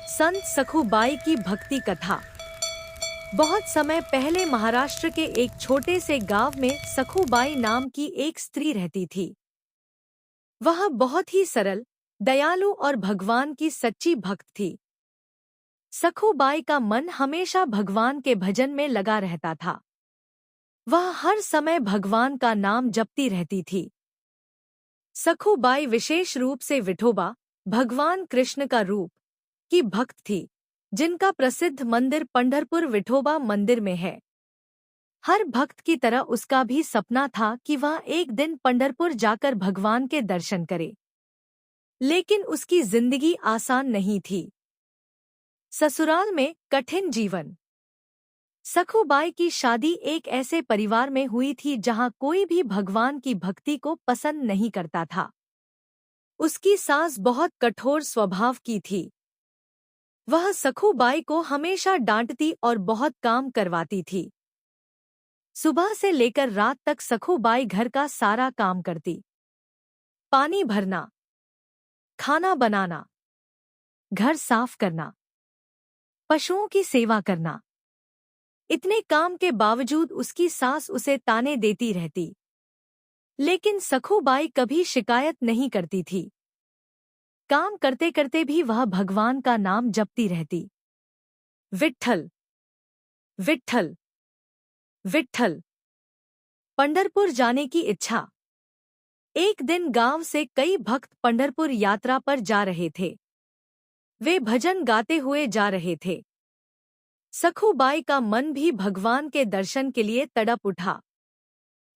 संत सखुबाई की भक्ति कथा। बहुत समय पहले महाराष्ट्र के एक छोटे से गांव में सखुबाई नाम की एक स्त्री रहती थी। वह बहुत ही सरल, दयालु और भगवान की सच्ची भक्त थी। सखुबाई का मन हमेशा भगवान के भजन में लगा रहता था। वह हर समय भगवान का नाम जपती रहती थी। सखुबाई विशेष रूप से विठोबा, भगवान कृष्ण का रूप की भक्त थी, जिनका प्रसिद्ध मंदिर पंढरपुर विठोबा मंदिर में है। हर भक्त की तरह उसका भी सपना था कि वह एक दिन पंढरपुर जाकर भगवान के दर्शन करे। लेकिन उसकी जिंदगी आसान नहीं थी। ससुराल में कठिन जीवन। सखुबाई की शादी एक ऐसे परिवार में हुई थी जहां कोई भी भगवान की भक्ति को पसंद नहीं करता था। उसकी सास बहुत कठोर स्वभाव की थी। वह सखुबाई को हमेशा डांटती और बहुत काम करवाती थी। सुबह से लेकर रात तक सखुबाई घर का सारा काम करती। पानी भरना, खाना बनाना, घर साफ करना, पशुओं की सेवा करना। इतने काम के बावजूद उसकी सास उसे ताने देती रहती। लेकिन सखुबाई कभी शिकायत नहीं करती थी। काम करते करते भी वह भगवान का नाम जपती रहती। विट्ठल, विट्ठल, विट्ठल। पंढरपुर जाने की इच्छा। एक दिन गांव से कई भक्त पंढरपुर यात्रा पर जा रहे थे। वे भजन गाते हुए जा रहे थे। सखुबाई का मन भी भगवान के दर्शन के लिए तड़प उठा।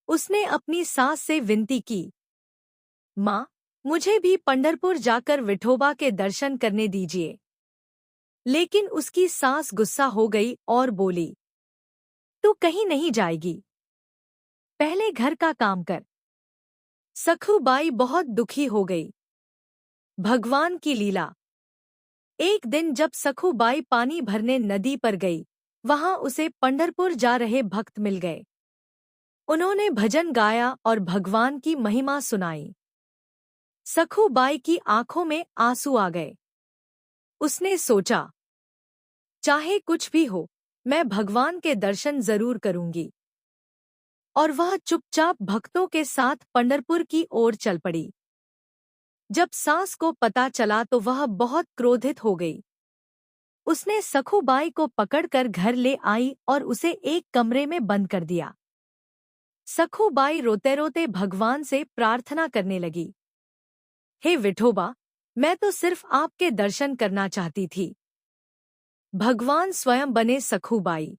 उसने अपनी सास से विनती की, माँ, मुझे भी पंढरपुर जाकर विठोबा के दर्शन करने दीजिए। लेकिन उसकी सास गुस्सा हो गई और बोली, तू कहीं नहीं जाएगी, पहले घर का काम कर। सखुबाई बहुत दुखी हो गई। भगवान की लीला। एक दिन जब सखुबाई पानी भरने नदी पर गई, वहां उसे पंढरपुर जा रहे भक्त मिल गए। उन्होंने भजन गाया और भगवान की महिमा सुनाई। सखुबाई की आंखों में आंसू आ गए। उसने सोचा, चाहे कुछ भी हो, मैं भगवान के दर्शन जरूर करूंगी। और वह चुपचाप भक्तों के साथ पंढरपुर की ओर चल पड़ी। जब सास को पता चला तो वह बहुत क्रोधित हो गई। उसने सखुबाई को पकड़कर घर ले आई और उसे एक कमरे में बंद कर दिया। सखुबाई रोते रोते भगवान से प्रार्थना करने लगी, हे विठोबा, मैं तो सिर्फ आपके दर्शन करना चाहती थी। भगवान स्वयं बने सखुबाई।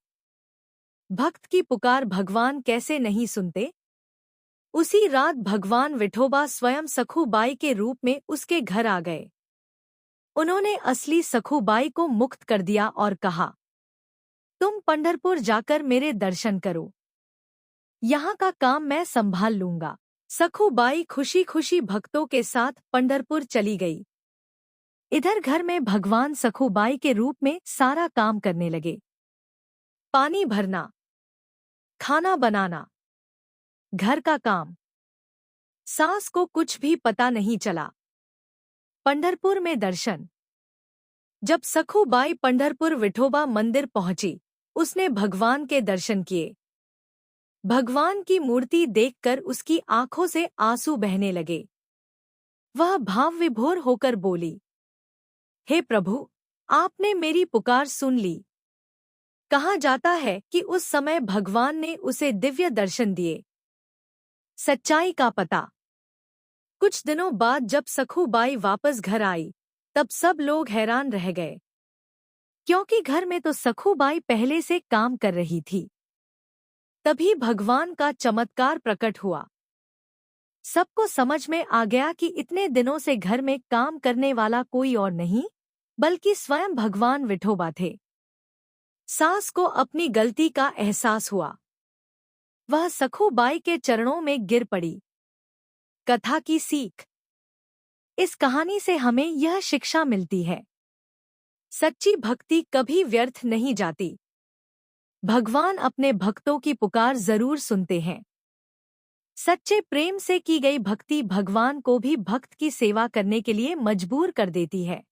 भक्त की पुकार भगवान कैसे नहीं सुनते। उसी रात भगवान विठोबा स्वयं सखुबाई के रूप में उसके घर आ गए। उन्होंने असली सखुबाई को मुक्त कर दिया और कहा, तुम पंढरपुर जाकर मेरे दर्शन करो, यहाँ का काम मैं संभाल लूंगा। सखुबाई खुशी खुशी भक्तों के साथ पंढरपुर चली गई। इधर घर में भगवान सखुबाई के रूप में सारा काम करने लगे। पानी भरना, खाना बनाना, घर का काम। सास को कुछ भी पता नहीं चला। पंढरपुर में दर्शन। जब सखुबाई पंढरपुर विठोबा मंदिर पहुंची, उसने भगवान के दर्शन किए। भगवान की मूर्ति देखकर उसकी आंखों से आंसू बहने लगे। वह भाव विभोर होकर बोली, हे प्रभु, आपने मेरी पुकार सुन ली। कहा जाता है कि उस समय भगवान ने उसे दिव्य दर्शन दिए। सच्चाई का पता। कुछ दिनों बाद जब सखुबाई वापस घर आई, तब सब लोग हैरान रह गए, क्योंकि घर में तो सखुबाई पहले से काम कर रही थी। तभी भगवान का चमत्कार प्रकट हुआ। सबको समझ में आ गया कि इतने दिनों से घर में काम करने वाला कोई और नहीं, बल्कि स्वयं भगवान विठोबा थे। सास को अपनी गलती का एहसास हुआ। वह सखुबाई के चरणों में गिर पड़ी। कथा की सीख। इस कहानी से हमें यह शिक्षा मिलती है, सच्ची भक्ति कभी व्यर्थ नहीं जाती। भगवान अपने भक्तों की पुकार जरूर सुनते हैं। सच्चे प्रेम से की गई भक्ति भगवान को भी भक्त की सेवा करने के लिए मजबूर कर देती है।